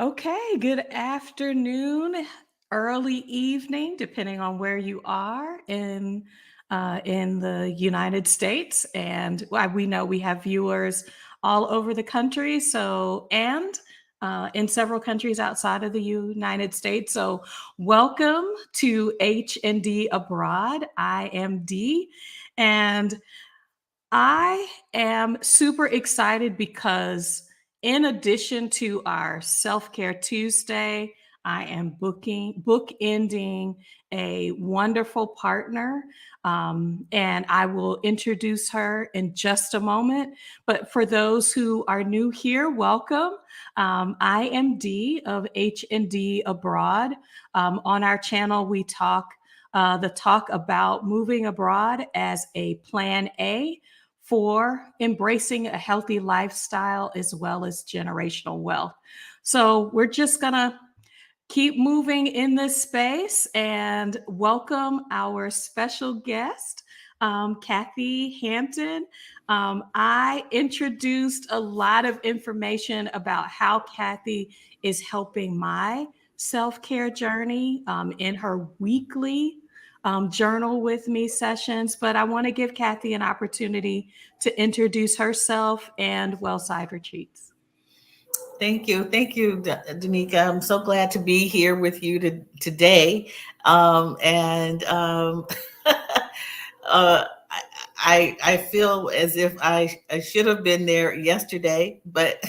Okay, good afternoon, early evening, depending on where you are in the United States, and we know we have viewers all over the country. In several countries outside of the United States. So, welcome to H&D Abroad. I am Dee, and I am super excited because in addition to our Self-Care Tuesday, I am bookending a wonderful partner, and I will introduce her in just a moment. But for those who are new here, welcome. I am Dee of H&D Abroad. On our channel, we talk about moving abroad as a plan A for embracing a healthy lifestyle as well as generational wealth. So we're just going to keep moving in this space and welcome our special guest, Kathy Hampton. I introduced a lot of information about how Kathy is helping my self care journey in her weekly journal with me sessions, but I want to give Kathy an opportunity to introduce herself and Wellside Retreats. Thank you. Thank you, Danica. I'm so glad to be here with you today. And uh, I feel as if I should have been there yesterday, but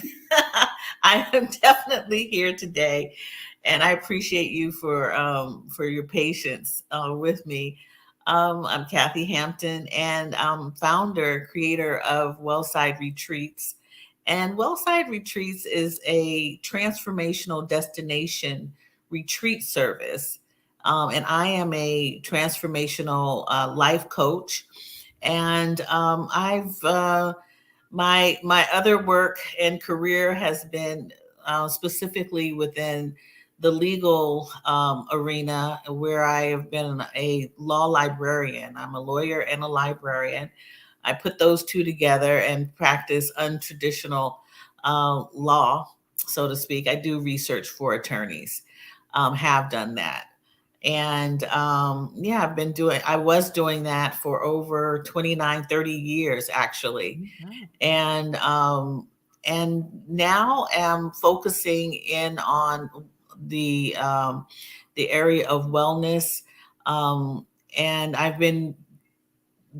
I am definitely here today. And I appreciate you for your patience with me. I'm Kathy Hampton, and I'm founder, creator of Wellside Retreats. And Wellside Retreats is a transformational destination retreat service. And I am a transformational life coach. And my other work and career has been specifically within the legal arena, where I have been a law librarian. I'm a lawyer and a librarian. I put those two together and practice untraditional law, so to speak. I do research for attorneys, have done that. And yeah, I was doing that for over 29, 30 years, actually. And now am focusing in on the area of wellness. And I've been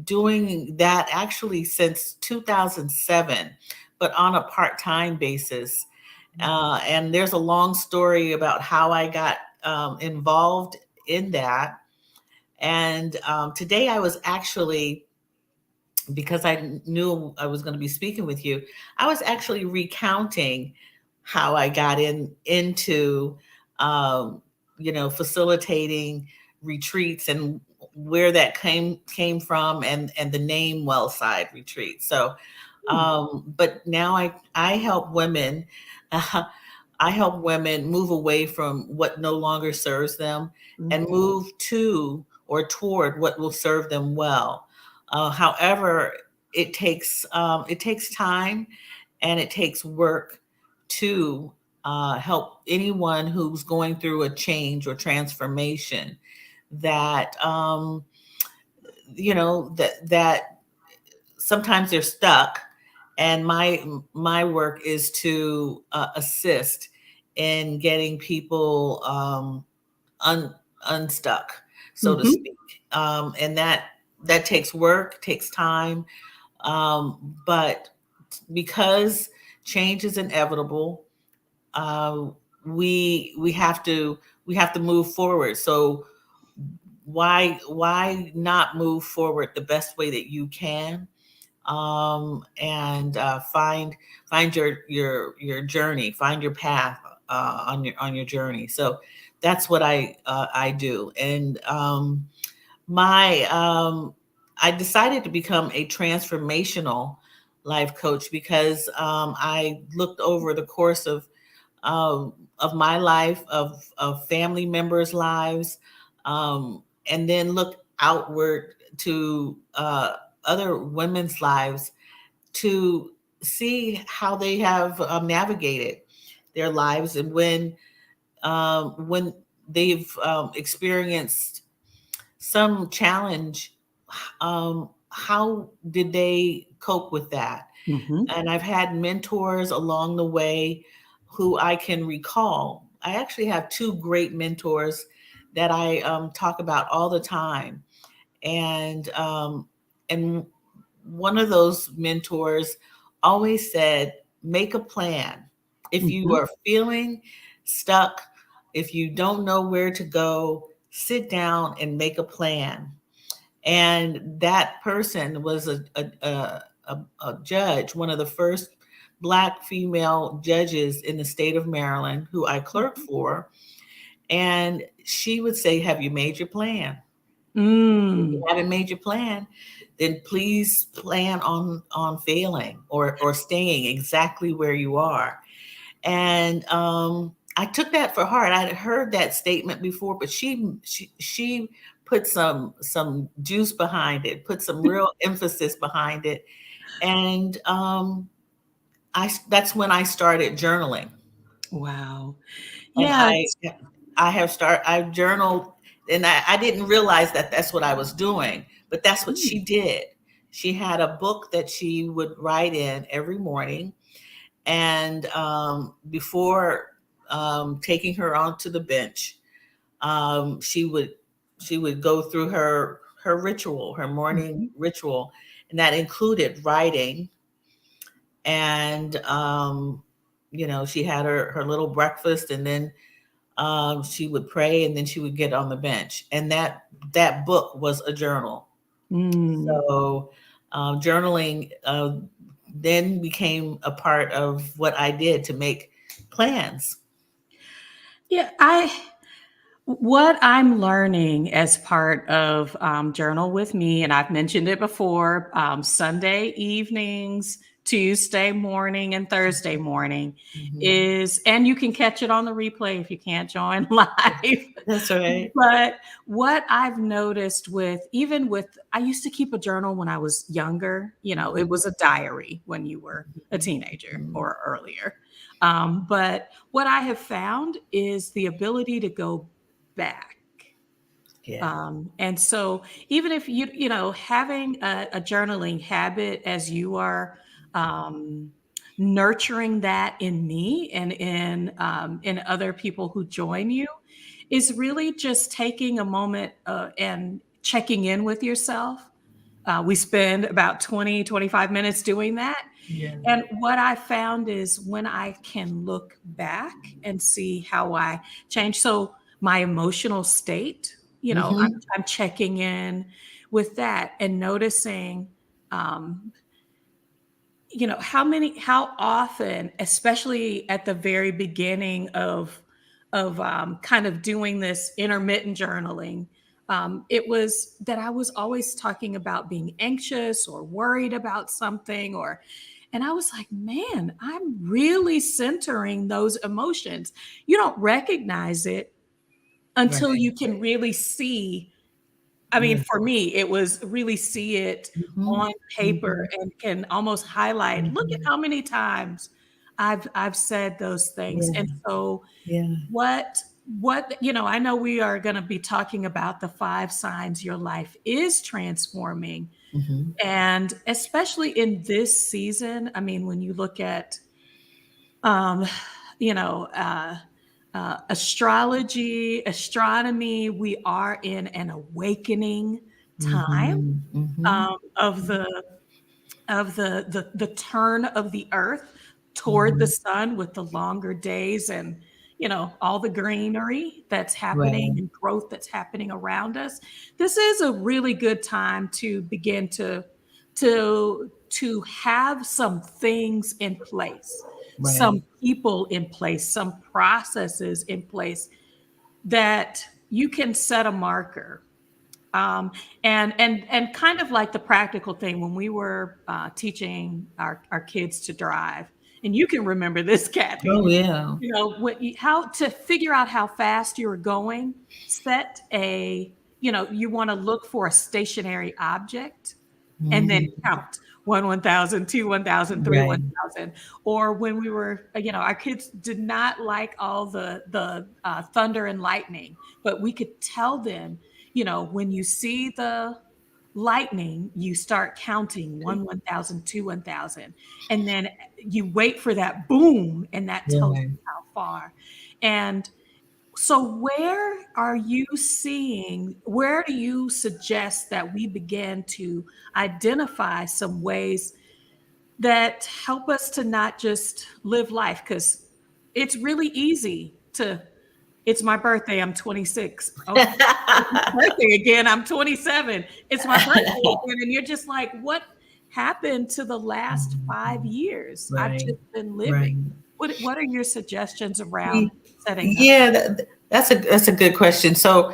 doing that actually since 2007, but on a part-time basis. And there's a long story about how I got involved in that. And today I was actually, because I knew I was going to be speaking with you, I was actually recounting how I got into facilitating retreats and where that came from, and the name Wellside Retreat. So but now I help women I help women move away from what no longer serves them and move to or toward what will serve them well. However, it takes time, and it takes work to help anyone who's going through a change or transformation that that sometimes they're stuck. And my work is to assist in getting people unstuck, so to Mhm. speak. And that takes work, takes time, but because change is inevitable, uh, we have to move forward. So why not move forward the best way that you can, and find your journey, find your path on your journey. So that's what I do. And my I decided to become a transformational life coach because I looked over the course of my life, of family members' lives, and then look outward to other women's lives to see how they have navigated their lives, and when they've experienced some challenge, how did they cope with that? Mhm. And I've had mentors along the way who I can recall. I actually have two great mentors that I talk about all the time, and one of those mentors always said, "Make a plan. If you Mhm. are feeling stuck, if you don't know where to go, sit down and make a plan." And that person was a judge, one of the first Black female judges in the state of Maryland, who I clerked Mhm. for. And she would say, "Have you made your plan? If you Mm. haven't made your plan, then please plan on failing or staying exactly where you are." And I took that for heart. I'd heard that statement before, but she put some juice behind it, put some real emphasis behind it, and I that's when I started journaling, Wow. and Yeah. I've journaled, and I didn't realize that that's what I was doing, but that's what she Mm. did. She had a book that she would write in every morning, and before taking her onto the bench, um, she would she would go through her ritual, her morning Mhm. ritual, and that included writing. And she had her little breakfast, and then she would pray, and then she would get on the bench, and that book was a journal. Mm. So journaling then became a part of what I did to make plans. Yeah, what I'm learning as part of Journal with Me, and I've mentioned it before, Sunday evenings, Tuesday morning, and Thursday morning Mhm. is, and you can catch it on the replay if you can't join live. That's right. But what I've noticed with, even with, I used to keep a journal when I was younger. It Mhm. was a diary when you were a teenager Mhm. or earlier. But what I have found is the ability to go back. Yeah. And so even if having a journaling habit as you are um, nurturing that in me and in other people who join you is really just taking a moment and checking in with yourself. We spend about 20-25 minutes doing that. Yeah. And what I found is when I can look back and see how I changed. So my emotional state, Mhm. I'm checking in with that and noticing, um, how often, especially at the very beginning of kind of doing this intermittent journaling, it was that I was always talking about being anxious or worried about something, and I was like, man, I'm really centering those emotions. You don't recognize it until Right. you can really see. I mean, Yeah. for me, it was really see it Mhm. on paper Mhm. and can almost highlight, look at Mhm. how many times I've said those things. And Yeah. so Yeah. I know we are going to be talking about the 5 signs your life is transforming. Mhm. And especially in this season, I mean, when you look at um, you know, astrology, astronomy, we are in an awakening time Mhm. Mhm. of the turn of the earth toward the Mhm. sun with the longer days and all the greenery that's happening Right. and growth that's happening around us. This is a really good time to begin to have some things in place, some Right. people in place, some processes in place that you can set a marker. Um, and kind of like the practical thing when we were teaching our kids to drive, and you can remember this, Kathy. Oh, yeah. How to figure out how fast you're going. Set you want to look for a stationary object and then Mhm. count. 1,000, 2, 1,000, 3, Right. 1,000. Or when we were, our kids did not like all the thunder and lightning, but we could tell them, when you see the lightning, you start counting 1, 1,000, 2, 1,000, and then you wait for that boom, and that tells Right. you how far. And so, where do you suggest that we begin to identify some ways that help us to not just live life? Because it's really easy to, it's my birthday, I'm 26. Okay, it's my birthday again, I'm 27. It's my birthday again. And you're just like, what happened to the last 5 years? I've Right. just been living. Right. What are your suggestions around Y- setting those? Yeah, that's a good question. So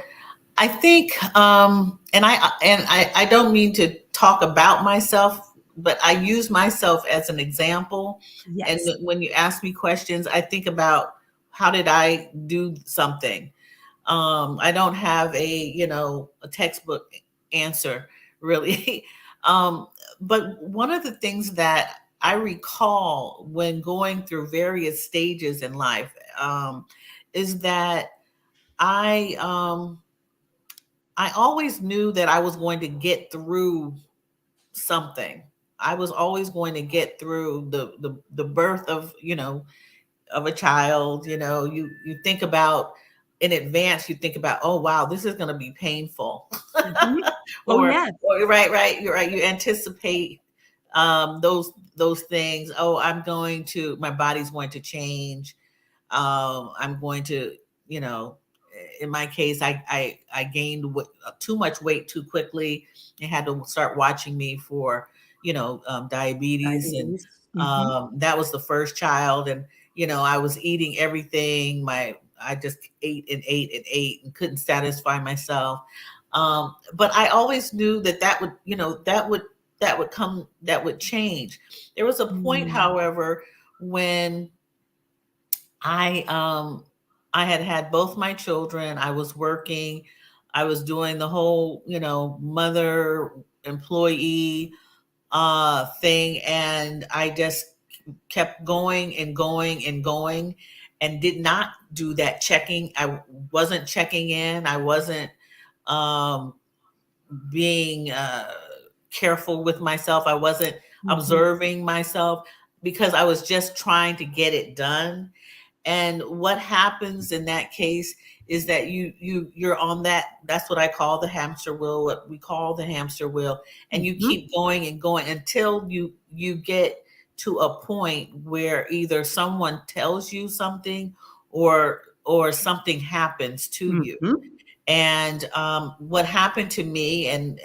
I think, and I don't mean to talk about myself, but I use myself as an example. And Yes. when you ask me questions, I think about how did I do something. I don't have a textbook answer really. um, but one of the things that I recall when going through various stages in life is that I um, I always knew that I was going to get through something. I was always going to get through the birth of a child. You think about in advance. You think about, oh wow, this is going to be painful, Mhm. Oh, or yes. right, you're right. You anticipate those things. Oh, my body's going to change. I'm going to, you know, in my case, I gained too much weight too quickly. They had to start watching me for, diabetes, and Diabetes. Mhm. that was the first child, and I was eating everything. I just ate and ate and ate and couldn't satisfy myself. But I always knew that would, that would change. There was a point, Mm. however, when I I had had both my children. I was working. I was doing the whole, mother employee thing, and I just kept going and going and going, and did not do that checking. I wasn't checking in. I wasn't um, being careful with myself. I wasn't Mhm. observing myself because I was just trying to get it done. And what happens in that case is that you're on that's what I call the hamster wheel, what we call the hamster wheel, and you Mhm. keep going and going until you get to a point where either someone tells you something, or something happens to you. Mhm. And what happened to me, and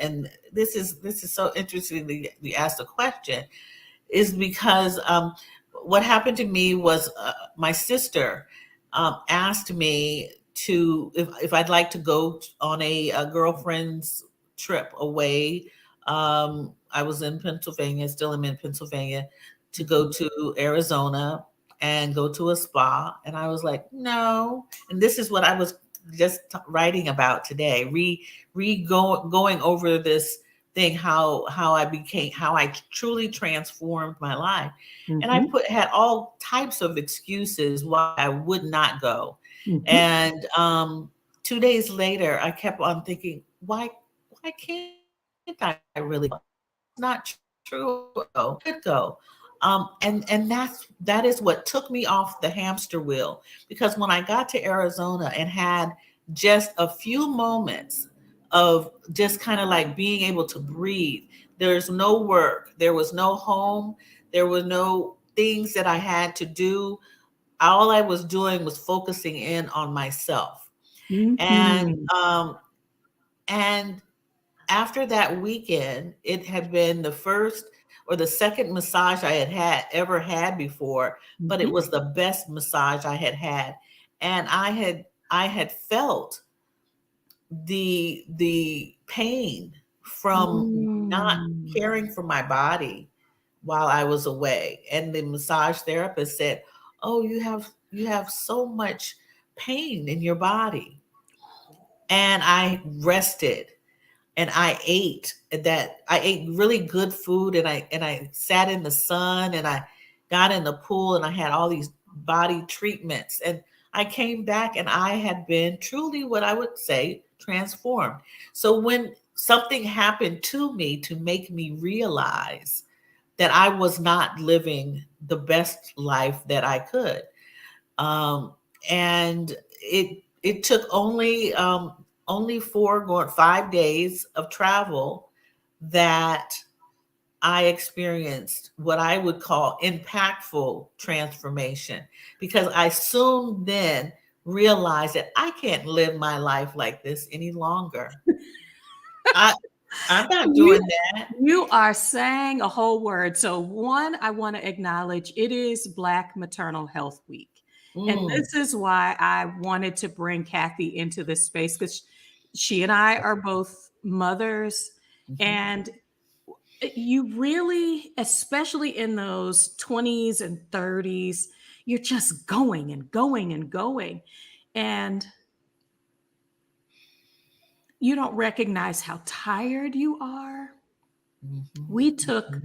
this is so interesting that you asked the question, is because what happened to me was my sister asked me to if I'd like to go on a girlfriend's trip away. I was in Pennsylvania, still am in Pennsylvania, to go to Arizona and go to a spa. And I was like, no. And this is what I was just writing about today, going over this thing, how I truly transformed my life. And I Mhm. had all types of excuses why I would not go. Mhm. And 2 days later, I kept on thinking, why can't I really go? It's not true. I could go. And that is what took me off the hamster wheel, because when I got to Arizona and had just a few moments of just kind of like being able to breathe, there's no work, there was no home, there were no things that I had to do. All I was doing was focusing in on myself. And Mhm. and after that weekend, it had been the first or the second massage I had ever had before, but it Mhm. was the best massage I had had. And I had felt the pain from not Mm. caring for my body while I was away. And the massage therapist said, "Oh, you have so much pain in your body." And I rested, and I ate really good food, and I sat in the sun, and I got in the pool, and I had all these body treatments, and I came back and I had been truly what I would say transformed. So when something happened to me to make me realize that I was not living the best life that I could. Um, and it took only 5 days of travel that I experienced what I would call impactful transformation, because I soon then realized that I can't live my life like this any longer. I I'm not You doing that. you are saying a whole word. So one, I want to acknowledge it is Black Maternal Health Week. And Mm, this is why I wanted to bring Kathy into this space, because she and I are both mothers. mhm, And you really, especially in those 20s and 30s, you're just going and going and going. And you don't recognize how tired you are. mhm, We took mhm,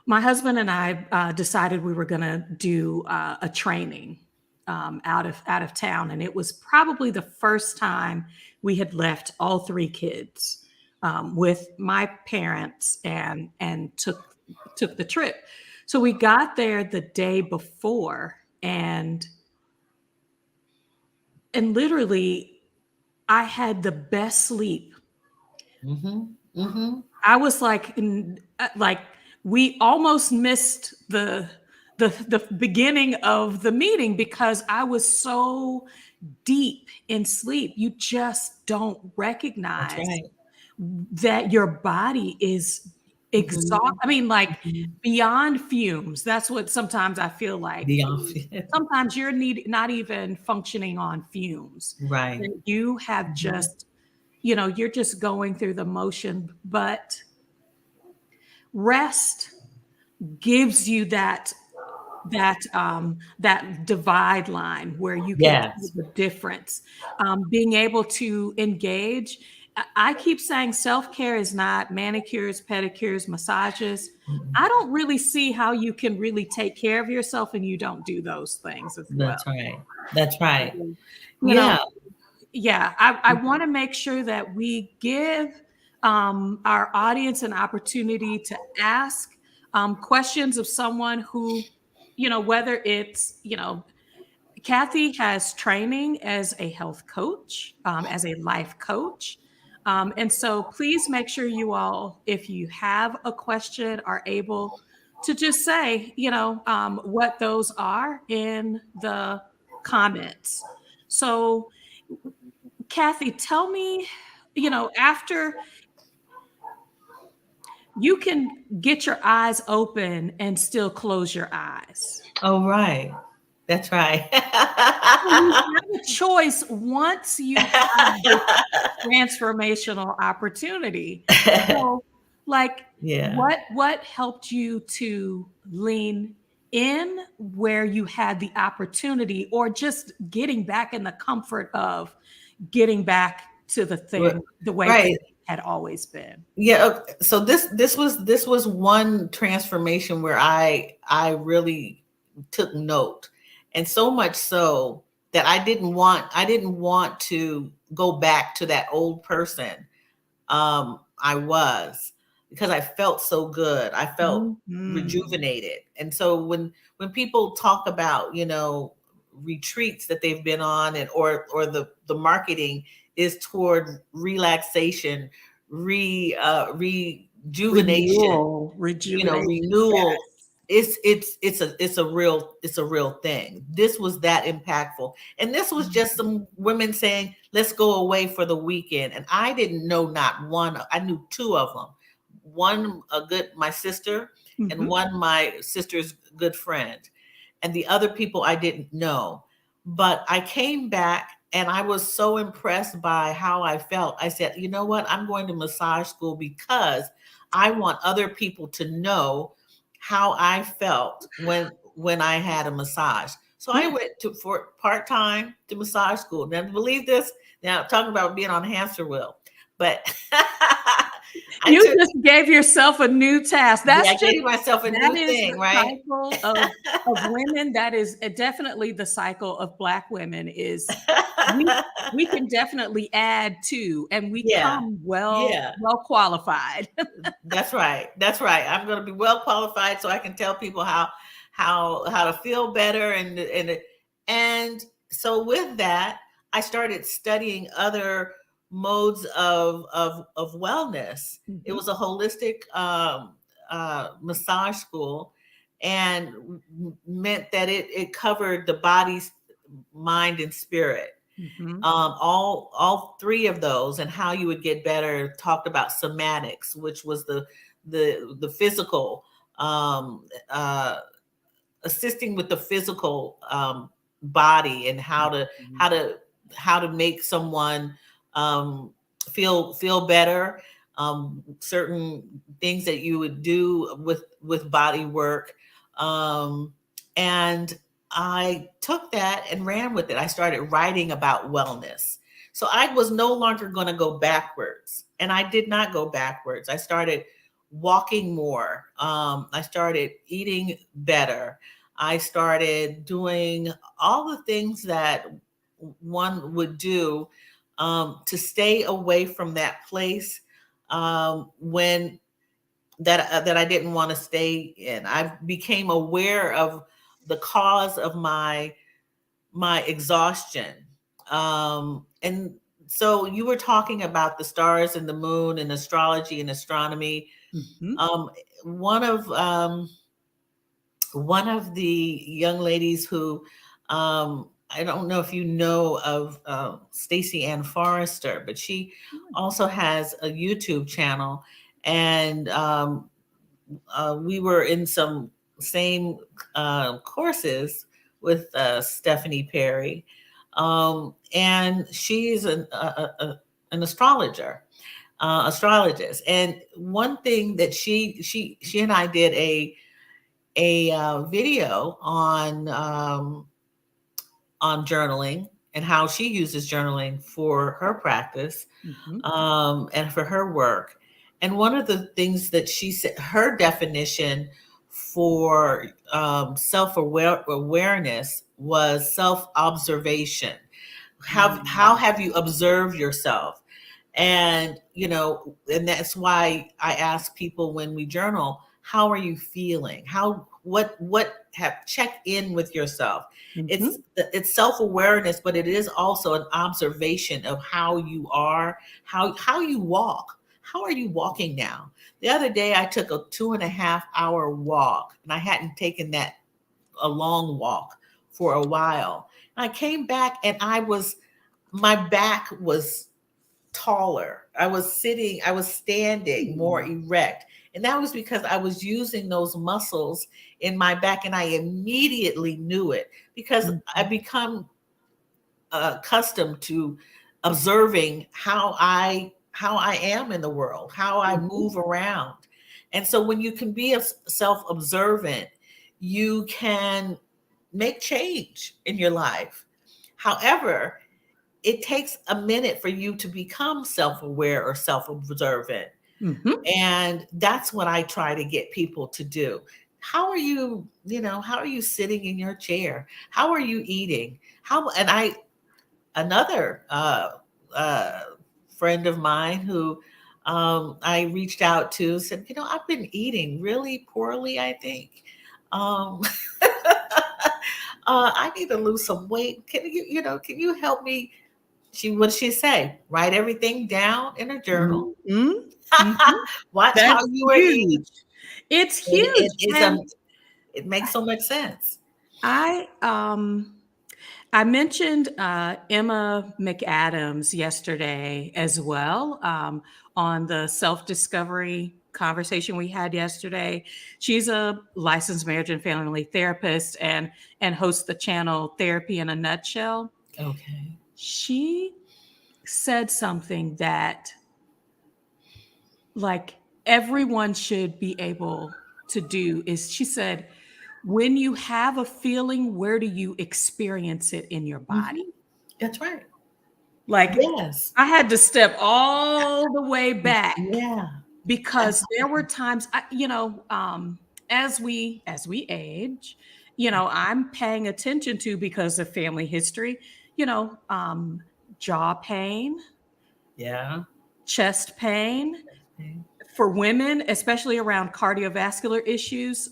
My husband and I decided we were going to do a training out of town, and it was probably the first time we had left all three kids with my parents and took the trip. So we got there the day before, and literally I had the best sleep. mhm, mhm. I was like we almost missed the beginning of the meeting because I was so deep in sleep. You just don't That's recognize right. that your body is exhaust. Mhm, I mean, like mhm. beyond fumes. That's what sometimes I feel like. The off. Sometimes you're not even functioning on fumes. Right. And you have Mhm. just, you're just going through the motion, but rest gives you that divide line where you can tell Yes. the difference. Being able to engage. I keep saying self-care is not manicures, pedicures, massages. I Mm-mm. don't really see how you can really take care of yourself and you don't do those things as well. That's right. That's right. You know, Yeah. yeah, I want to make sure that we give our audience an opportunity to ask questions of someone who, whether it's, Kathy has training as a health coach, as a life coach. And so please make sure you all, if you have a question, are able to just say, what those are in the comments. So, Kathy, tell me, after you can get your eyes open and still close your eyes. Oh, right. That's right. So you have a choice once you have this transformational opportunity. So, like, Yeah. what helped you to lean in where you had the opportunity, or just getting back in the comfort of getting back to the R- thing the way things Right. had always been? Yeah. So this was one transformation where I really took note, and so much so that I didn't want to go back to that old person I was, because I felt so good. I felt Mhm. rejuvenated. And so when people talk about, retreats that they've been on, and or the marketing is toward relaxation, rejuvenation, Renewal, rejuvenation. renewal. Yes. It's a real thing. This was that impactful, and this was just some women saying, let's go away for the weekend. And I didn't know not one. I knew two of them. One, my sister, and Mhm. one, my sister's good friend, and the other people I didn't know. But I came back and I was so impressed by how I felt. I said, you know what, I'm going to massage school because I want other people to know how I felt when I had a massage. So I Yeah. went for part-time to massage school. Now, believe this, now talking about being on a hamster wheel, but I You took, just gave yourself a new task. yeah, That's I just gave myself a that new is thing, the right? cycle of women. That is definitely the cycle of Black women is we we can definitely add to, and we Yeah, come yeah. well qualified. That's right. That's right. I'm going to be well qualified so I can tell people how to feel better and so with that, I started studying other modes of wellness. It Mhm, was a holistic massage school and meant that it covered the body's mind and spirit, mhm, all three of those and how you would get better. Talked about somatics, which was the physical, uh, assisting with the physical body and mhm, how to how to make someone um, feel better. Certain things that you would do with body work, and I took that and ran with it. I started writing about wellness. So I was no longer going to go backwards. And I did not go backwards. I started walking more. I started eating better. I started doing all the things that one would do to stay away from that place when that I didn't want to stay in. I became aware of the cause of my exhaustion. And so you were talking about the stars and the moon and astrology and astronomy. mhm. Um, one of one of the young ladies who I don't know if you know of Stacey Ann Forrester, but she also has a YouTube channel, and we were in some same courses with Stephanie Perry, and she's an astrologer, astrologist. And one thing that she and I did a video on journaling and how she uses journaling for her practice, Mhm, and for her work. And one of the things that she said, her definition for awareness was self observation. How mm, have you observed yourself? And and that's why I ask people when we journal, how are you feeling? What have check in with yourself. mhm, It's self-awareness, but it is also an observation of how you are, how you walk. How are you walking now? The other day I took a 2.5 hour walk, and I hadn't taken that a long walk for a while. And I came back and my back was taller. I was standing more mm, erect. And that was because I was using those muscles in my back, and I immediately knew it because I mhm, become accustomed to observing how I am in the world, how I mhm, move around. And so when you can be a self-observant, you can make change in your life. However, it takes a minute for you to become self-aware or self-observant. mhm. And that's what I try to get people to do. How are you sitting in your chair? How are you eating? How and I another friend of mine who I reached out to said, I've been eating really poorly, I think. Um, I need to lose some weight. Can you help me? What did she say? Write everything down in a journal. Mhm, mhm. Watch how That's you are eating. huge. It's And huge, and it makes so much sense. I, um I mentioned Emma McAdams yesterday as well, on the self discovery conversation we had yesterday. She's a licensed marriage and family therapist and hosts the channel Therapy in a Nutshell. Okay. She said something that like everyone should be able to do is she said, when you have a feeling, where do you experience it in your body? Hmm. That's right. Like, Yes. I had to step all the way back Yeah. because there were times, as we age, I'm paying attention to, because of family history, you know, um, jaw pain, Yeah. chest pain for women, especially around cardiovascular issues,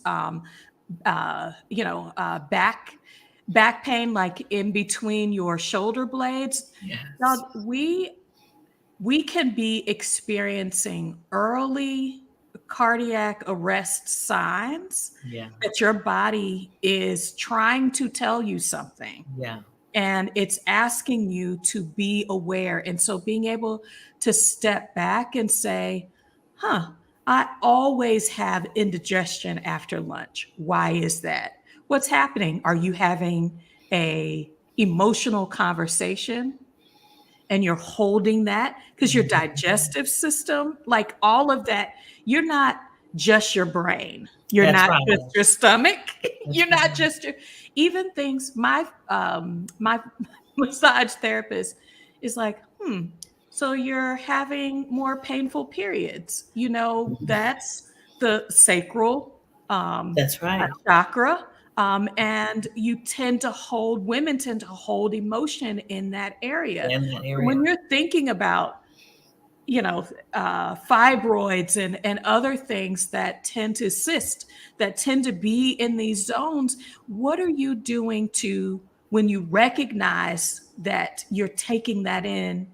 back pain, like in between your shoulder blades. Yes. Now, we can be experiencing early cardiac arrest signs Yeah. that your body is trying to tell you something, Yeah. and it's asking you to be aware. And so being able to step back and say, huh, I always have indigestion after lunch. Why is that? What's happening? Are you having a emotional conversation and you're holding that because your Mhm. digestive system, like all of that, you're not just your brain. You're That's not right. just your stomach. That's You're not right. just your, even things. My massage therapist is like, so you're having more painful periods. That's the sacral That's right. chakra. And women tend to hold emotion in that area. In that area. When you're thinking about, fibroids and other things that tend to cyst, that tend to be in these zones, what are you doing to, when you recognize that you're taking that in,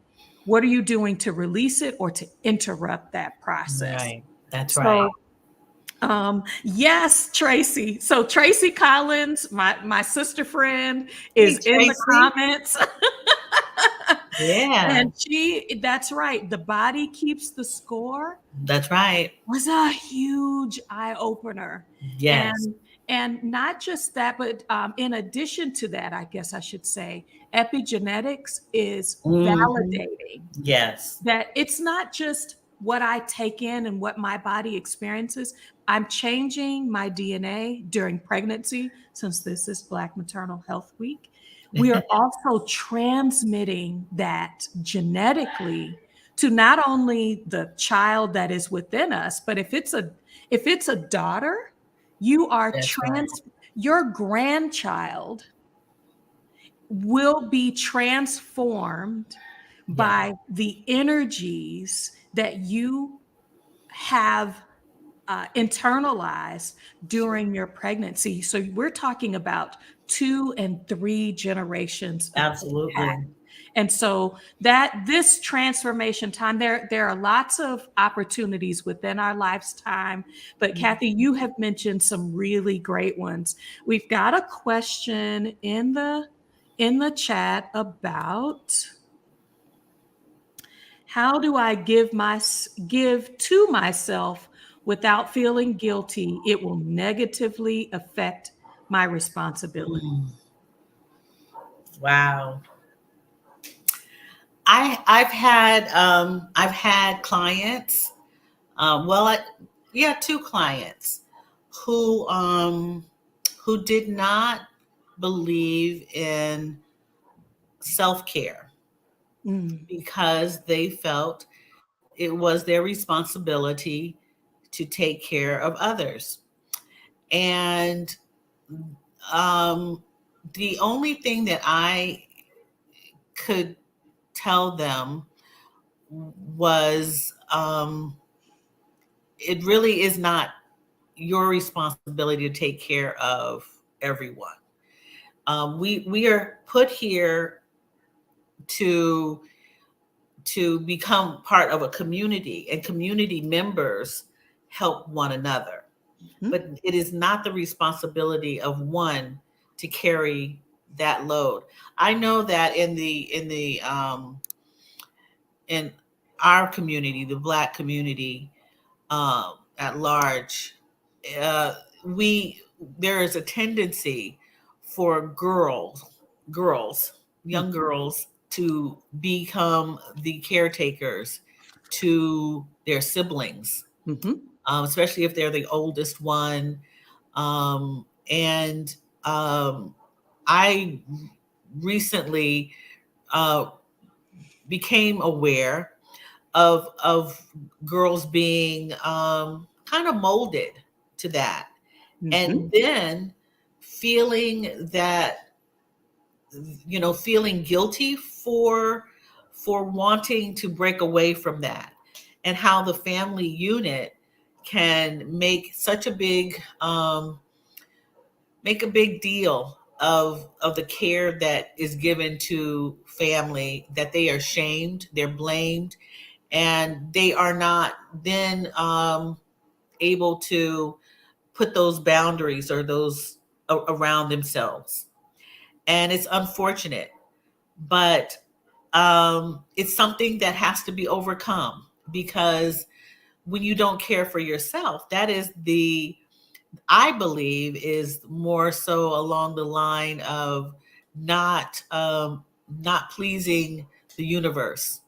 what are you doing to release it or to interrupt that process? Right. That's right. So, yes, Tracy. So Tracy Collins, my sister friend, Hey, is in the Tracy. comments. Yeah. And that's right. The body keeps the score That's right. was a huge eye opener. Yes. And not just that, but in addition to that, I guess I should say, epigenetics is Hmm. validating Yes. that it's not just what I take in and what my body experiences. I'm changing my DNA during pregnancy, since this is Black Maternal Health Week. We are also transmitting that genetically to not only the child that is within us, but if it's a daughter, you are That's right. your grandchild will be transformed Yeah. by the energies that you have internalized during your pregnancy. So we're talking about 2 and 3 generations of impact. Absolutely. And so that this transformation time, there are lots of opportunities within our lifetime. But Kathy, you have mentioned some really great ones. We've got a question in the chat about, how do I give to myself without feeling guilty? It will negatively affect my responsibility. Mm. Wow. I've had clients, well, yeah, two clients who did not believe in self-care Mm, because they felt it was their responsibility to take care of others. And um, the only thing that I could tell them was, it really is not your responsibility to take care of everyone. We are put here to become part of a community, and community members help one another. mhm, But it is not the responsibility of one to carry that load. I know that in our community, the Black community, at large, uh, we there is a tendency for girls, young mhm, girls, to become the caretakers to their siblings, mhm, especially if they're the oldest one. And I recently uh, became aware of girls being kind of molded to that, Mhm. and then feeling that, feeling guilty for wanting to break away from that, and how the family unit can make a big deal of the care that is given to family, that they are shamed, they're blamed, and they are not then able to put those boundaries or those around themselves. And it's unfortunate, but it's something that has to be overcome, because when you don't care for yourself, that is I believe is more so along the line of not pleasing the universe,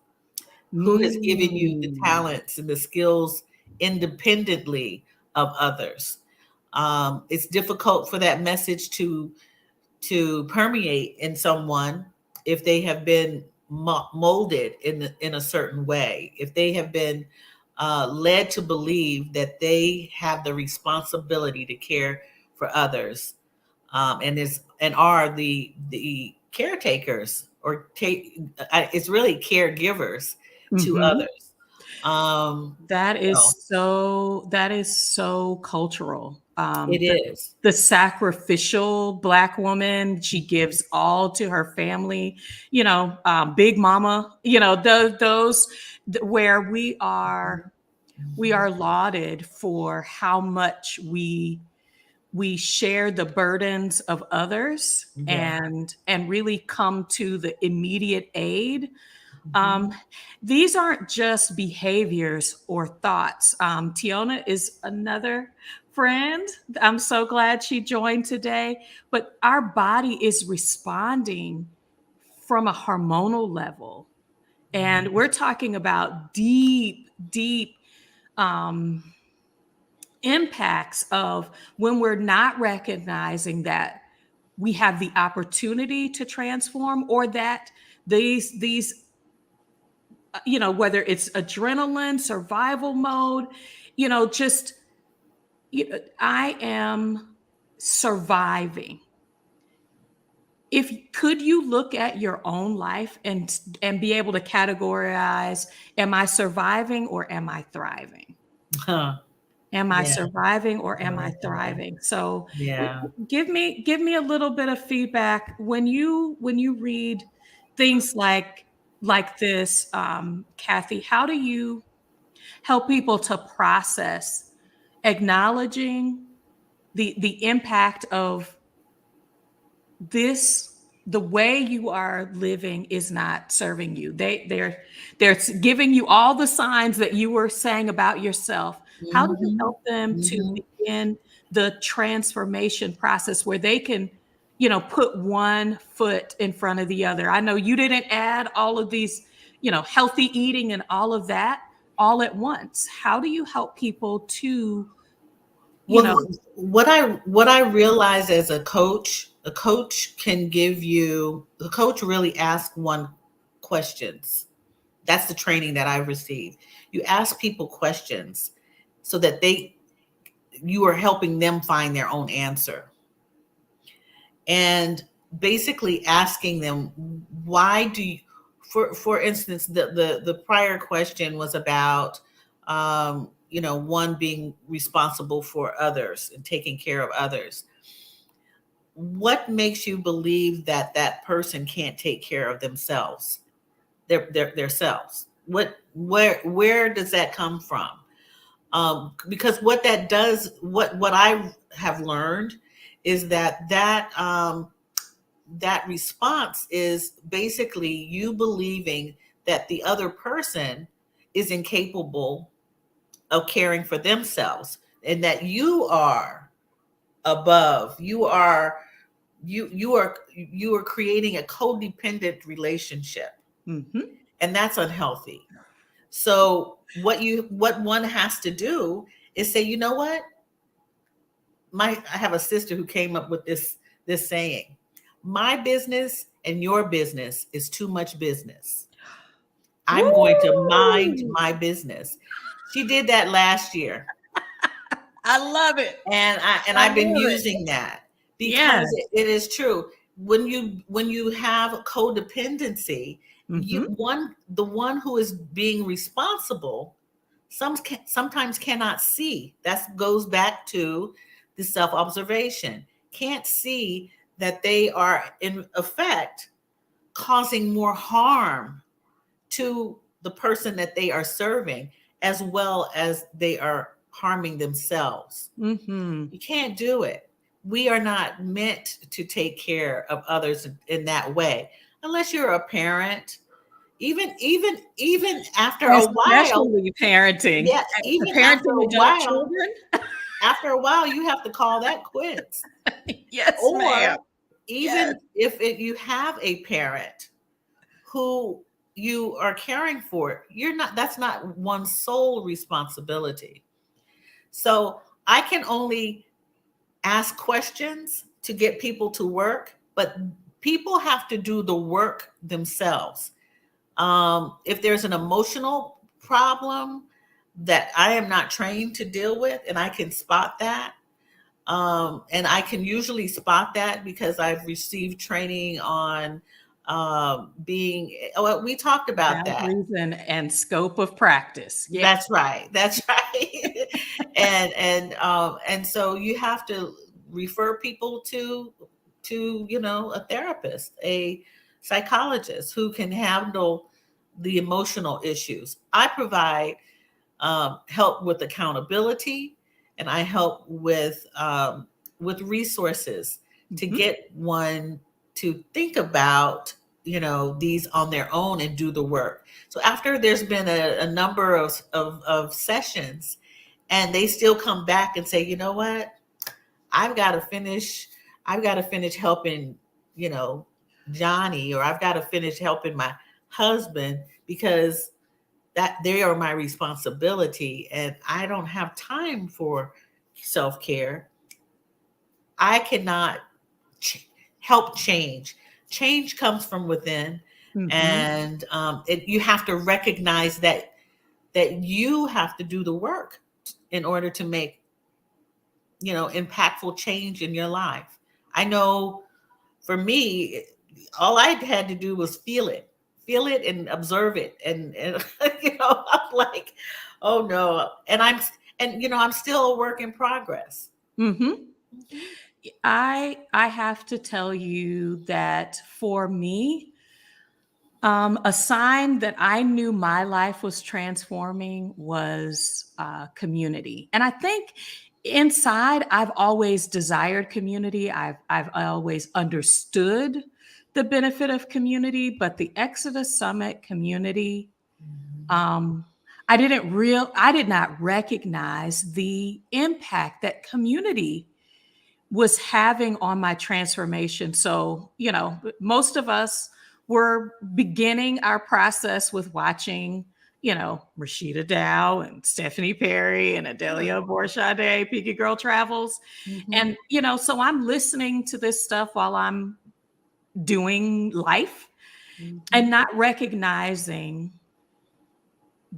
who has given you the Mm. talents and the skills independently of others. It's difficult for that message to permeate in someone if they have been molded in a certain way, if they have been led to believe that they have the responsibility to care for others, and are the caretakers, or it's really caregivers to Mhm. others. Um, so That is so cultural. it is. The sacrificial Black woman, she gives all to her family, Big Mama, those where we are lauded for how much we share the burdens of others Yeah. and really come to the immediate aid. Mhm. um, these aren't just behaviors or thoughts. Tiona is another friend. I'm so glad she joined today. But our body is responding from a hormonal level. And we're talking about deep, deep um, impacts of when we're not recognizing that we have the opportunity to transform, or that these whether it's adrenaline, survival mode, just I am surviving. If could you look at your own life and be able to categorize, am I surviving or am I thriving? Huh. Am I Yeah. surviving or I am I like that. thriving? So Yeah. give me a little bit of feedback when you read things like this, Kathy. How do you help people to process acknowledging the impact of this? The way you are living is not serving you. They're giving you all the signs that you were saying about yourself. How do you Mhm. help them to Mhm. begin the transformation process where they can, put one foot in front of the other? I know you didn't add all of these, healthy eating and all of that all at once. How do you help people to, you know, Well, what I realize as a coach can give you, the coach really asks one questions. That's the training that I've received. You ask people questions so that you are helping them find their own answer. And basically asking them, why do you, for instance, the prior question was about one being responsible for others and taking care of others. What makes you believe that that person can't take care of themselves, their selves? Where does that come from? Because what that does, what I have learned is that response is basically you believing that the other person is incapable of caring for themselves, and that you are above, you are creating a codependent relationship, Mhm. and that's unhealthy. So what one has to do is say, you know what, I have a sister who came up with this saying: my business and your business is too much business. I'm going to mind Woo! my business. She did that last year. I love it. And I I've been love it. using that because Yes. it is true. When you have codependency, Mm-hmm. the one who is being responsible sometimes cannot see. That goes back to the self-observation. Can't see that they are in effect causing more harm to the person that they are serving, as well as they are harming themselves. Mm-hmm. You can't do it. We are not meant to take care of others in that way, unless you're a parent. Even after a while, Especially parenting. yeah, even Parenting adult children. after a while, you have to call that quits. Yes, ma'am. Or Yes. even if you have a parent who you are caring for, you're not. That's not one's sole responsibility. So I can only ask questions to get people to work, but people have to do the work themselves. If there's an emotional problem that I am not trained to deal with, and I can spot that, and I can usually spot that because I've received training on being, well, we talked about that. Boundaries and scope of practice. Yes. That's right. That's right. And so you have to refer people to a therapist, a psychologist who can handle the emotional issues. I provide help with accountability, and I help with resources to Mm-hmm. get one to think about these on their own and do the work. So after there's been a number of sessions, and they still come back and say, you know what, I've got to finish. I've got to finish helping, you know, Johnny, or I've got to finish helping my husband because that they are my responsibility, and I don't have time for self-care. I cannot help change. Change comes from within, Mm-hmm. and you have to recognize that you have to do the work in order to make impactful change in your life. I know for me, all I had to do was feel it and observe it, and I'm like, oh no, I'm still a work in progress. Mm-hmm. Mhm. I have to tell you that for me, a sign that I knew my life was transforming was community. And I think inside, I've always desired community. I've always understood the benefit of community, but the Exodus Summit community, Mhm. um, I did not recognize the impact that community was having on my transformation. So, most of us were beginning our process with watching, Rashida Dow and Stephanie Perry and Sure. Adelia Borshade, Peaky Girl Travels. Mhm. And, so I'm listening to this stuff while I'm doing life and Mhm. not recognizing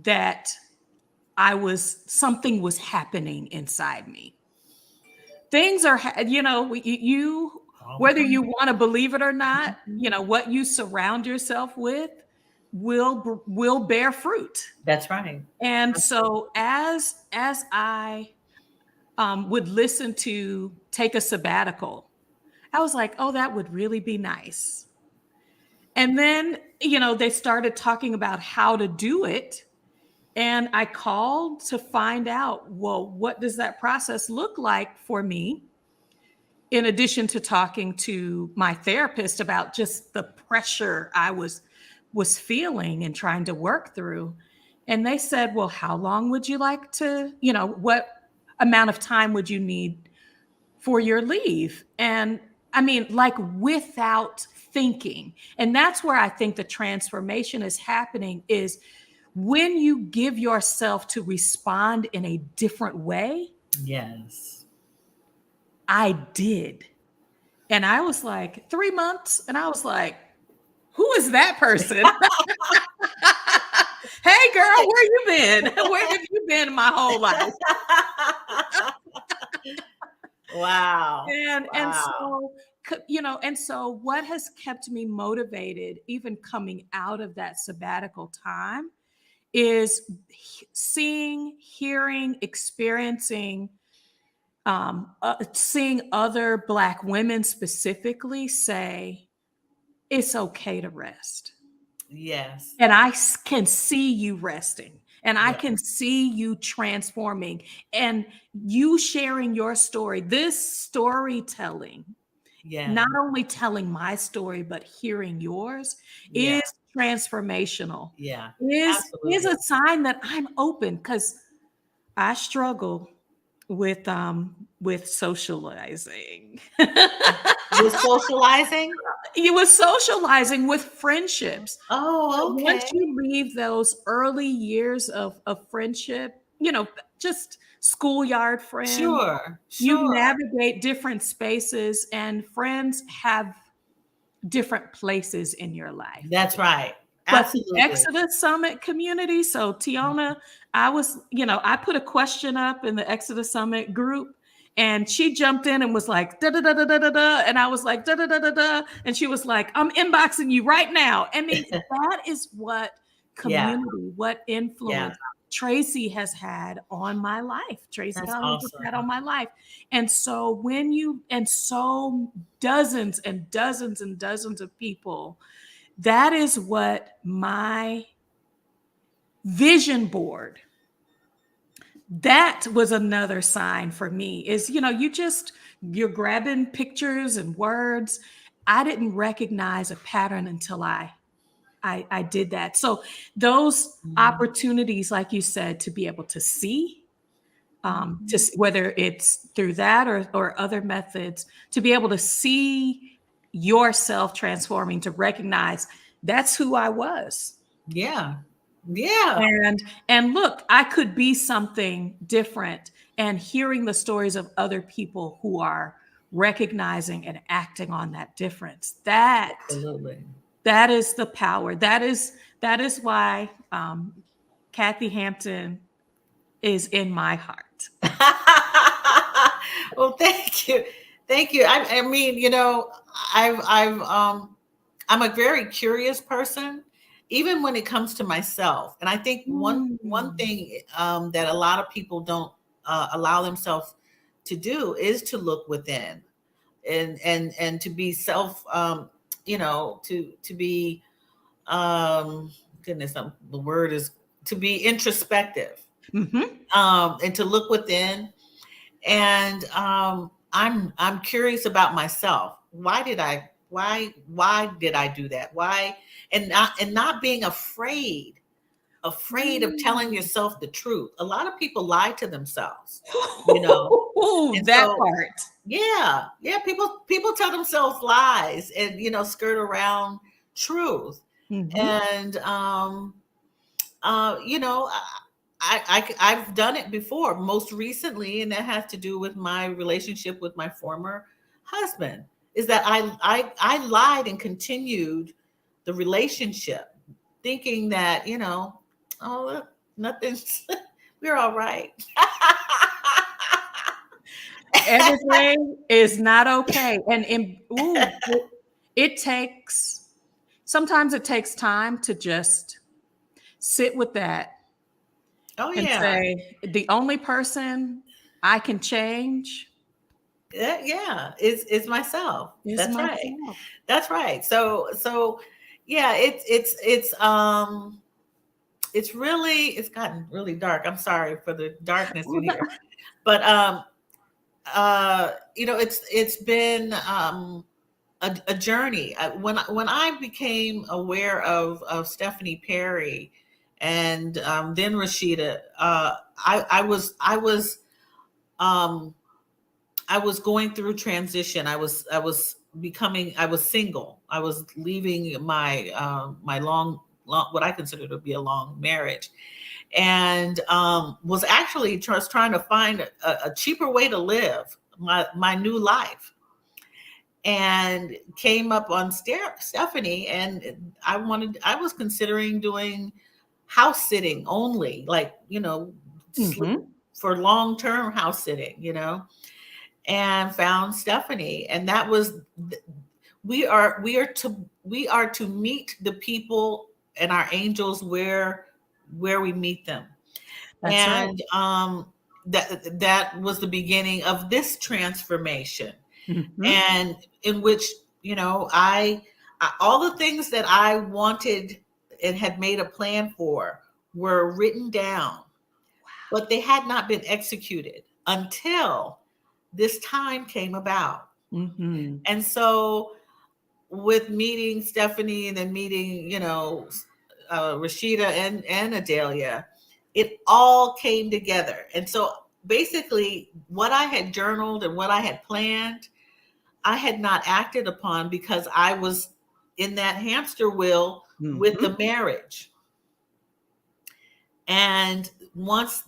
that something was happening inside me. Things are you All the whether time. you want to believe it or not, Mhm. what you surround yourself with will bear fruit. That's right. And Absolutely. so as I would listen to take a sabbatical, I was like, oh, that would really be nice. And then they started talking about how to do it, and I called to find out, well, what does that process look like for me, in addition to talking to my therapist about just the pressure I was feeling and trying to work through. And they said, well, how long would you like to, what amount of time would you need for your leave? And I mean, like, without thinking. And that's where I think the transformation is happening, is when you give yourself to respond in a different way. Yes. I did. And I was like, 3 months. And I was like, who is that person? Hey, girl, where you been? Where have you been my whole life? Wow. And Wow. so, and so what has kept me motivated, even coming out of that sabbatical time, is seeing, hearing, experiencing, seeing other Black women specifically say it's okay to rest. Yes. And can see you resting, and I Yeah. can see you transforming, and you sharing your story. This storytelling, Yeah. not only telling my story, but hearing yours, Yeah. is transformational, Yeah. is Absolutely. a sign that I'm open, because I struggle with socializing. With socializing? You were socializing with friendships. But Oh, once okay. you leave those early years of friendship, just schoolyard friends, Sure. you Sure. navigate different spaces, and friends have different places in your life. That's right. But the Absolutely. Exodus Summit community, so Tiona, I put a question up in the Exodus Summit group, and she jumped in and was like, da da da da da da da. And I was like, da da da da da. And she was like, I'm inboxing you right now. I mean, that is what Yeah. community, what Yeah. influence Tracy has had on my life. Tracy That's Collins has had awesome. on my life. And so and so dozens and dozens and dozens of people, that is what my vision board, that was another sign for me, is, you're grabbing pictures and words. I didn't recognize a pattern until I did that. So those Mhm. opportunities, like you said, to be able to see, Mhm. whether it's through that or other methods, to be able to see yourself transforming, to recognize that's who I was. Yeah. Yeah. And look, I could be something different, and hearing the stories of other people who are recognizing and acting on that difference. Absolutely. That is the power. That is why Kathy Hampton is in my heart. Well, thank you. Thank you. I mean, I'm a very curious person, even when it comes to myself. And I think one Mm. thing that a lot of people don't allow themselves to do is to look within and to be self, to be goodness, the word is to be introspective, Mhm. and to look within. And I'm curious about myself. Why did I do that? Why? And not being afraid of telling Mm. yourself the truth. A lot of people lie to themselves, you know. And That so part. yeah, people tell themselves lies and skirt around truth. Mhm. And you know, I've done it before, most recently, and that has to do with my relationship with my former husband. Is that I lied and continued the relationship, thinking that oh, look, nothing's we're all right. Everything is not okay. It takes sometimes it takes time to just sit with that Oh and yeah. say, the only person I can change Yeah, it's myself. is That's right. myself. That's right. So yeah, it's gotten really dark. I'm sorry for the darkness in Well, here. But it's been a journey. When I became aware of Stephanie Perry and then Rashida, um I was going through transition. I was single. I was leaving my long, what I consider to be a long marriage, and was actually just trying to find a cheaper way to live my new life, and came up on Stephanie, and I was considering doing house sitting only, like, Mhm. for long-term house sitting, and found Stephanie. And that was, we are to meet the people and our angels where we meet them. That's right. And that was the beginning of this transformation, Mhm. and in which, I all the things that I wanted and had made a plan for were written down, but they had not been executed until this time came about. Mhm. And so, with meeting Stephanie and then meeting, Rashida and Adelia, it all came together. And so, basically, what I had journaled and what I had planned, I had not acted upon because I was in that hamster wheel with the Mhm. marriage. And once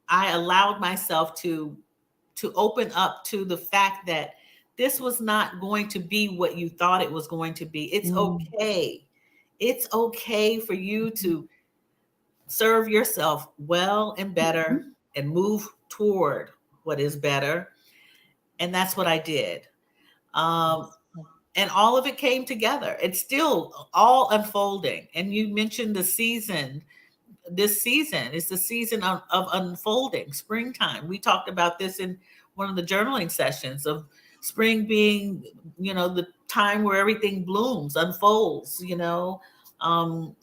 I allowed myself to open up to the fact that this was not going to be what you thought it was going to be. It's Mm. okay. It's okay for you to serve yourself well and better Mhm. and move toward what is better. And that's what I did. Um, and all of it came together. It's still all unfolding. And you mentioned the season. This season is the season of unfolding, springtime. We talked about this in one of the journaling sessions of spring being, the time where everything blooms, unfolds.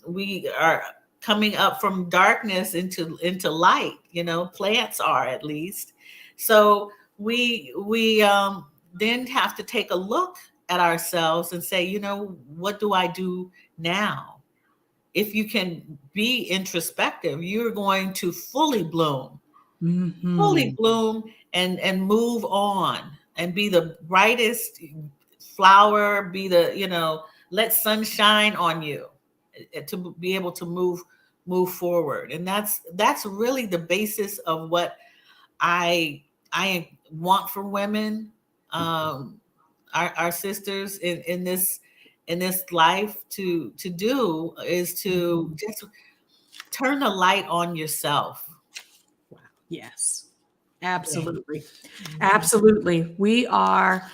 We are coming up from darkness into light. Plants are, at least. So we then have to take a look at ourselves and say, what do I do now? If you can be introspective, you're going to fully Mhm. bloom and move on and be the brightest flower, be the, let sun shine on you, to be able to move forward. And that's really the basis of what I want for women, um, our sisters in this life to do, is to Mhm. just turn the light on yourself. Wow. Yes. Yeah. Absolutely. Mhm. Absolutely. We are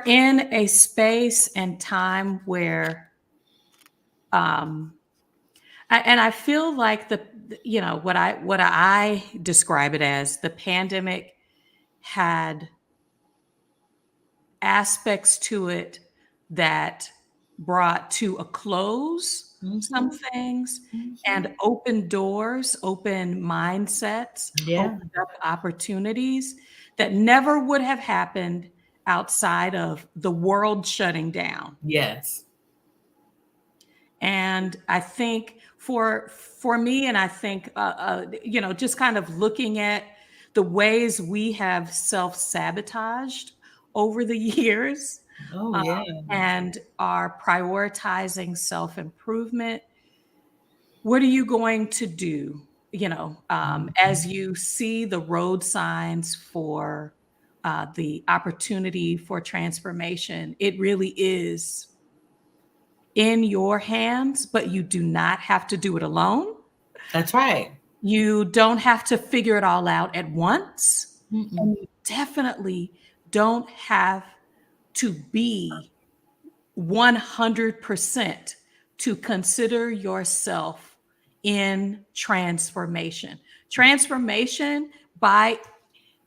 in a space and time where um and I feel like what I describe it as, the pandemic had aspects to it that brought to a close some Mhm. things and Mhm. opened doors, opened mindsets, Yeah. opened up opportunities that never would have happened outside of the world shutting down. Yes. And I think for me, and I think just kind of looking at the ways we have self-sabotaged over the years, Oh, um, yeah. and are prioritizing self-improvement. What are you going to do, as Mhm. you see the road signs for the opportunity for transformation? It really is in your hands, but you do not have to do it alone. That's right. You don't have to figure it all out at once. Mm-mm. And you definitely don't have to be 100% to consider yourself in transformation. Transformation by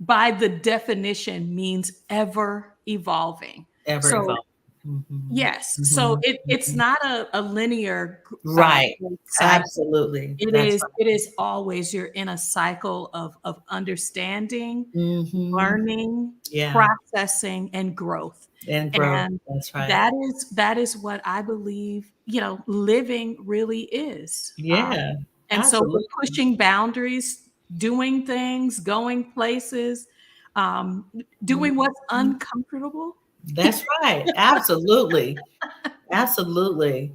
the definition means ever evolving. Ever So evolving. Mhm. yes. So Mhm. it's Mhm. not a linear Right. growth cycle. Absolutely. It That's is right. it is always you're in a cycle of understanding, Mhm. learning, Yeah. processing, and growth. And growth. And That's right. that is what I believe, living really is. Yeah. And so we're Absolutely. pushing boundaries, doing things, going places, doing what's Mhm. uncomfortable. That's right. Absolutely. Absolutely.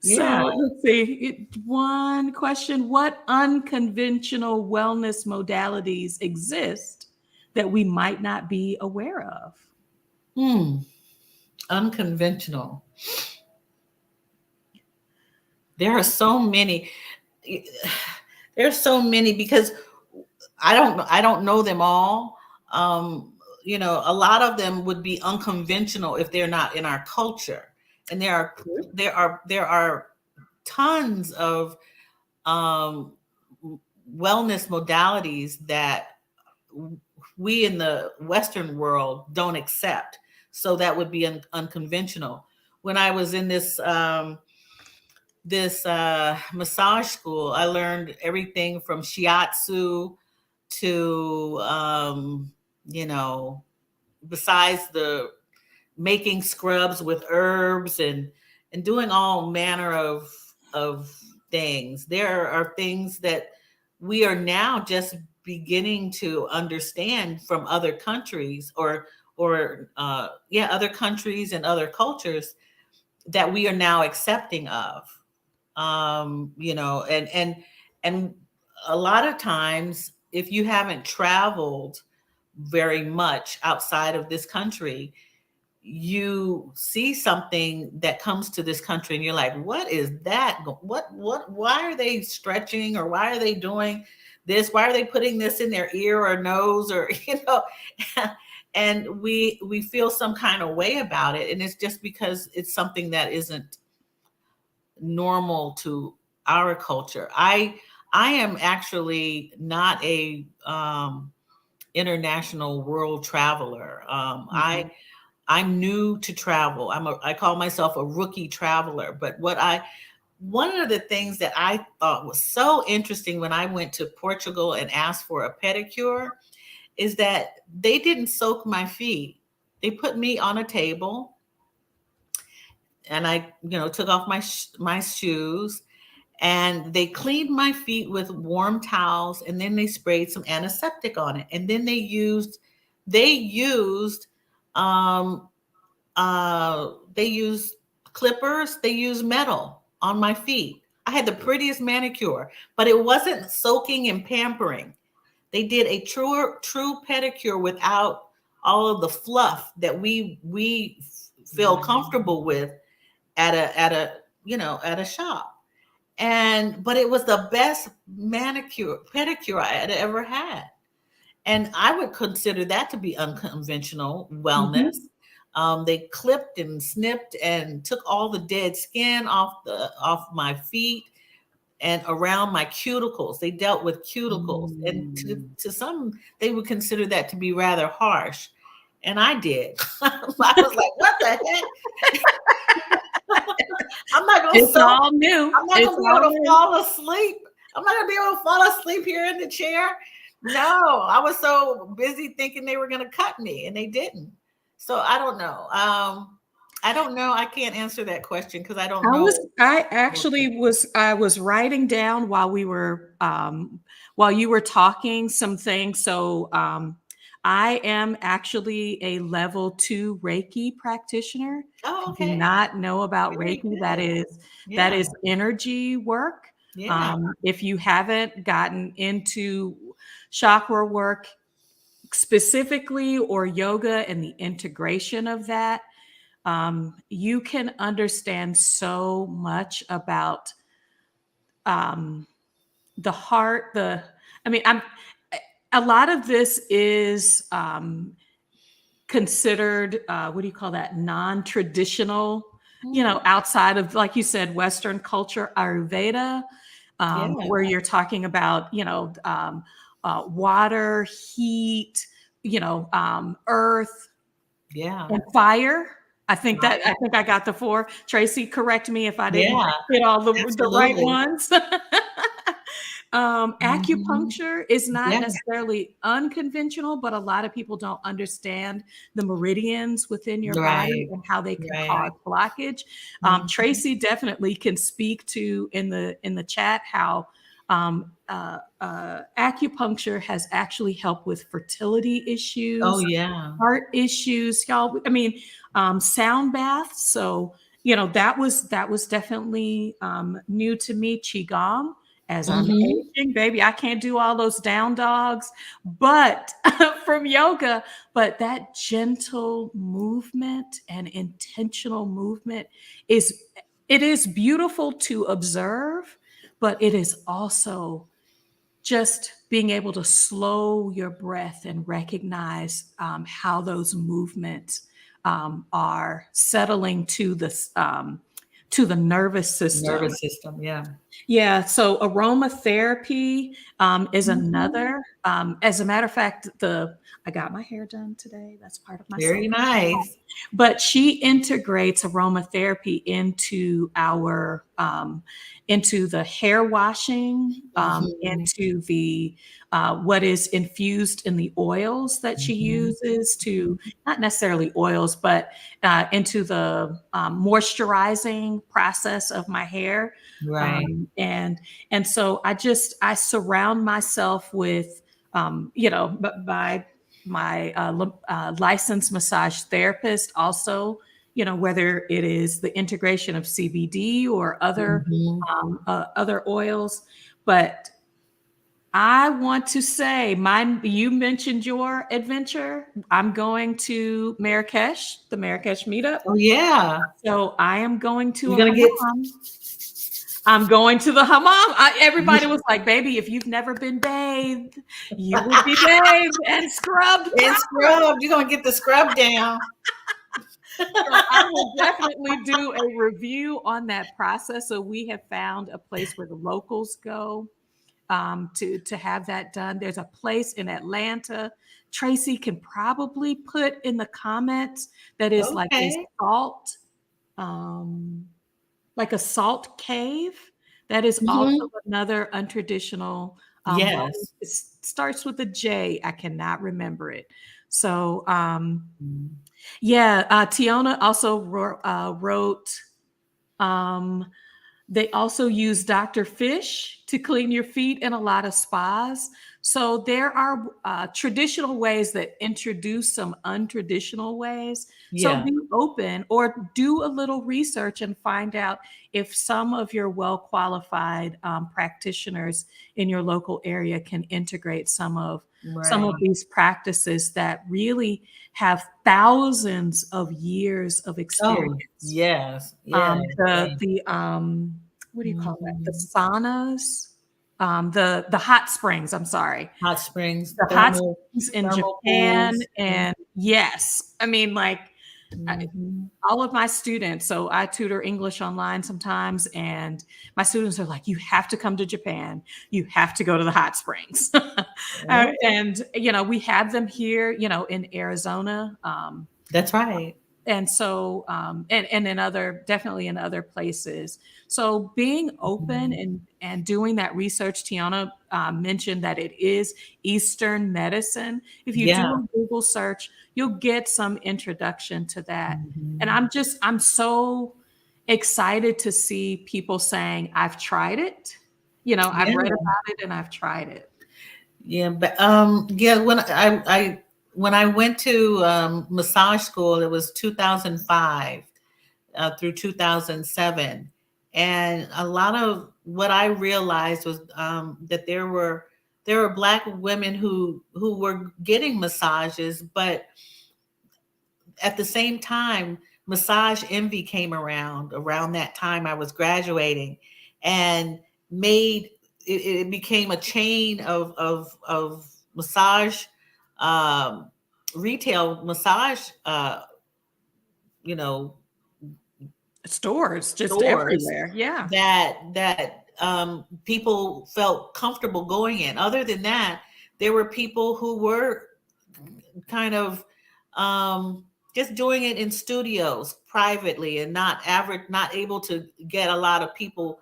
Yeah. So let's see. One question: what unconventional wellness modalities exist that we might not be aware of? Hmm. Unconventional. There are so many. there's so many, because I don't know them all. Um, a lot of them would be unconventional if they're not in our culture. And there are tons of um, wellness modalities that we in the Western world don't accept. So that would be unconventional. When I was in this massage school, I learned everything from shiatsu to you know, besides the making scrubs with herbs and doing all manner of things. There are things that we are now just beginning to understand from other countries, or yeah, other countries and other cultures, that we are now accepting of. And a lot of times, if you haven't traveled very much outside of this country, you see something that comes to this country and you're like, what is that? Why are they stretching, or why are they doing this? Why are they putting this in their ear or nose, or and we feel some kind of way about it. And it's just because it's something that isn't normal to our culture. I am actually not a international world traveler. Mhm. I'm new to travel. I call myself a rookie traveler. But one of the things that I thought was so interesting when I went to Portugal and asked for a pedicure is that they didn't soak my feet. They put me on a table, and I, took off my shoes, and they cleaned my feet with warm towels, and then they sprayed some antiseptic on it, and then they used um they used clippers, they used metal on my feet. I had the prettiest manicure, but it wasn't soaking and pampering. They did a true pedicure without all of the fluff that we feel comfortable with at a shop. And but it was the best manicure pedicure I had ever had. And I would consider that to be unconventional wellness. Mhm. They clipped and snipped and took all the dead skin off my feet and around my cuticles. They dealt with cuticles, and to, Mm. to some, they would consider that to be rather harsh. And I did. I was like, what the heck? I'm not gonna It's soak. all new. I'm not It's gonna be all able to new. fall asleep. I'm not gonna be able to fall asleep here in the chair. No, I was so busy thinking they were gonna cut me, and they didn't. So I don't know. I don't know. I can't answer that question because I don't know. I was writing down while you were talking some things. So I am actually a level 2 Reiki practitioner. If Oh, you do okay. not know about Very Reiki, good. that Yeah. is energy work. Yeah. If you haven't gotten into chakra work specifically, or yoga and the integration of that, you can understand so much about um, the heart. I mean, I'm, a lot of this is considered, what do you call that? Non-traditional, Mhm. outside of, like you said, Western culture, Ayurveda, Yeah. where you're talking about, water, heat, earth, Yeah. and fire. Right. I think I got the 4. Tracy, correct me if I didn't Yeah. hit all the right Absolutely. ones. Mhm. Acupuncture is not Yeah. necessarily unconventional, but a lot of people don't understand the meridians within your body Right. and how they can Right. cause blockage. Mhm. Tracy definitely can speak to in the chat how acupuncture has actually helped with fertility Oh, issues, yeah. heart issues, y'all. I mean, sound baths. So, that was definitely new to me. Qigong, as I'm Mhm. aging, baby, I can't do all those down dogs, but from yoga, but that gentle movement and intentional movement is, it is beautiful to observe, but it is also just being able to slow your breath and recognize how those movements are settling to the nervous system. Nervous system. Yeah. Yeah, so aromatherapy is Mhm. another. As a matter of fact, the I got my hair done today. That's part of my Very self. nice. But she integrates aromatherapy into the hair washing, Mhm. into the what is infused in the oils that she Mhm. uses to, not necessarily oils, but into the moisturizing process of my hair. Right. And so I surround myself with but by my licensed massage therapist also, whether it is the integration of CBD or Mhm. other oils. But I want to say, you mentioned your adventure. I'm going to Marrakesh, the Marrakesh meetup. Oh, yeah. So I am going to You're a gonna get hammam. I'm going to the hammam. Everybody was like, baby, if you've never been bathed, you will be bathed and scrubbed and properly. scrub. You're gonna get the scrub down. So I will definitely do a review on that process. So we have found a place where the locals go to have that done. There's a place in Atlanta. Tracy can probably put in the comments that is Okay. um, like a salt cave. That is also Mhm. another untraditional wellness. Yes. It starts with a J. I cannot remember it. So Mhm. yeah, Tiona also wrote. Um, they also use Dr. Fish to clean your feet in a lot of spas. So there are traditional ways that introduce some untraditional ways. So Yeah. be open or do a little research and find out if some of your well qualified practitioners in your local area can integrate some of Right. these practices that really have thousands of years of Oh, experience. yes. Yes. Yes. The what do you call that? The Mhm. saunas, the hot springs. I'm sorry, Hot springs, the hot springs in thermal Japan, pools. and yes, I mean like I, Mhm. all of my students. So I tutor English online sometimes, and my students are like, "You have to come to Japan. You have to go to the hot springs." And we have them here, in Arizona. That's right. And so and in other definitely in other places. So being open Mhm. and doing that research. Tiana mentioned that it is Eastern medicine. If you do Yeah. a Google search, you'll get some introduction to that. And Mhm. I'm so excited to see people saying, I've tried it, I've read Yeah. about it and I've tried it. Yeah, but yeah, when I went to massage school, it was 2005 through 2007, and a lot of what I realized was that there were Black women who were getting massages, but at the same time, massage envy came around that time I was graduating, and made it became a chain of massage, um, retail massage, you know, Stores just stores everywhere. Yeah. that people felt comfortable going in. Other than that, there were people who were kind of just doing it in studios privately and not able to get a lot of people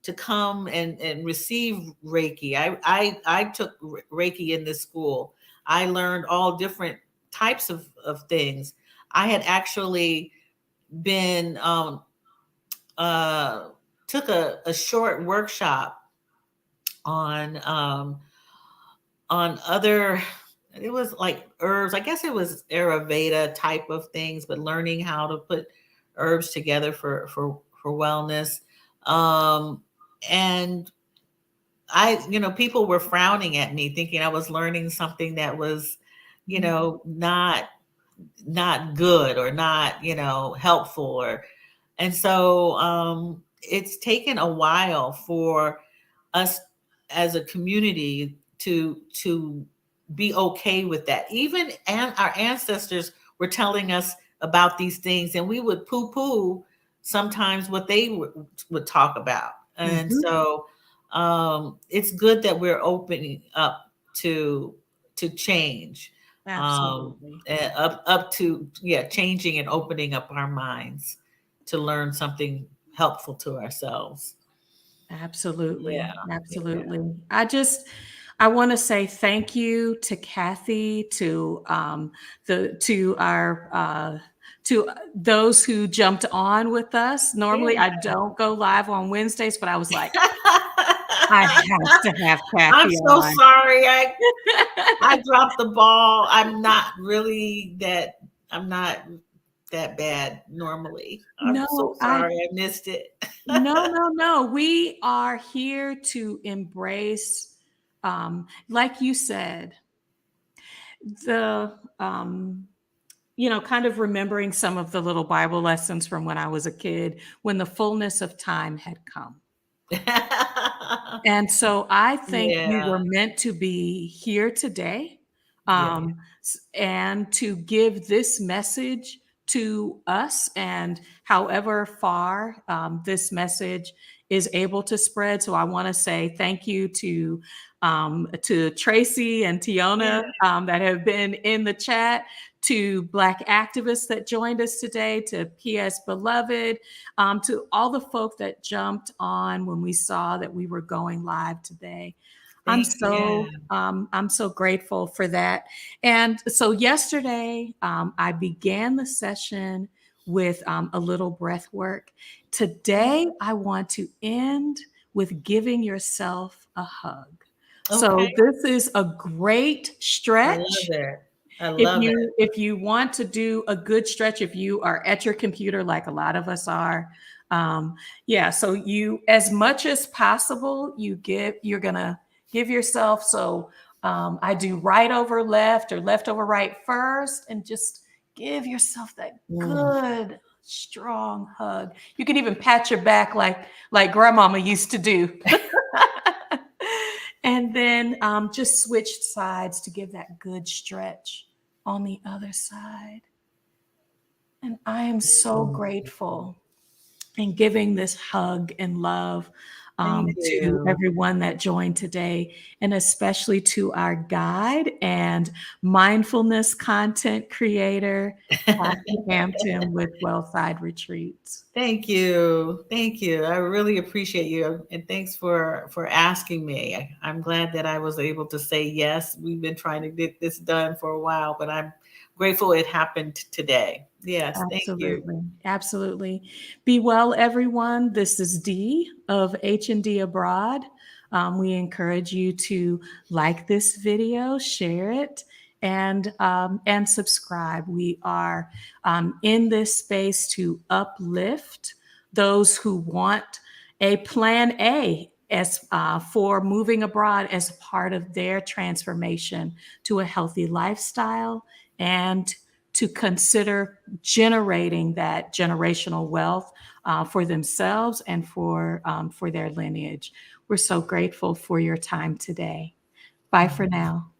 to come and receive Reiki. I took Reiki in this school. I learned all different types of things. I had actually been uh, took a short workshop on other, it was like herbs. I guess it was Ayurveda type of things, but learning how to put herbs together for wellness. Um, and people were frowning at me, thinking I was learning something that was, not good or not, helpful, or and so it's taken a while for us as a community to be okay with that. Even and our ancestors were telling us about these things, and we would poo poo sometimes what they would talk about. And Mhm. so it's good that we're opening up to change, Absolutely. up to changing and opening up our minds to learn something helpful to ourselves. Absolutely. Yeah, yeah. Absolutely. I want to say thank you to Kathy, to our to those who jumped on with us. Normally I Yeah. don't go live on Wednesdays, but I was like, I have to have I'm Kathy so on. sorry. I dropped the ball. I'm not that bad normally. I'm so No, I sorry I missed it. no, no, no. We are here to embrace, like you said, the kind of remembering some of the little Bible lessons from when I was a kid, when the fullness of time had come. And so I think we Yeah, were meant to be here today, yeah. and to give this message to us, and however far this message is able to spread. So I want to say thank you to Tracy and Tiona Yeah. that have been in the chat, to Black activists that joined us today, to PS Beloved, to all the folk that jumped on when we saw that we were going live today. Thank you. Yeah. I'm so grateful for that. And so yesterday, I began the session with a little breath work. Today, I want to end with giving yourself a hug. So Okay. this is a great I love stretch. it. I if love you it. if you want to do a good stretch, if you are at your computer like a lot of us are, yeah, so you, as much as possible, you're gonna give yourself. So I do right over left or left over right first, and just give yourself that Mm. good strong hug. You can even pat your back like grandmama used to do. And then just switch sides to give that good stretch on the other side. And I am so Mm. grateful in giving this hug and love Thank to you. everyone that joined today, and especially to our guide and mindfulness content creator, Kathy Hampton with Wellside Retreats. Thank you. Thank you. I really appreciate you. And thanks for asking me. I'm glad that I was able to say yes. We've been trying to get this done for a while, but I'm grateful it happened today. Yes, thank you. Absolutely. Absolutely. Be well, everyone. This is Dee of H&D Abroad. We encourage you to like this video, share it, and subscribe. We are in this space to uplift those who want a plan A as for moving abroad as part of their transformation to a healthy lifestyle, and to consider generating that generational wealth for themselves and for their lineage. We're so grateful for your time today. Bye for now.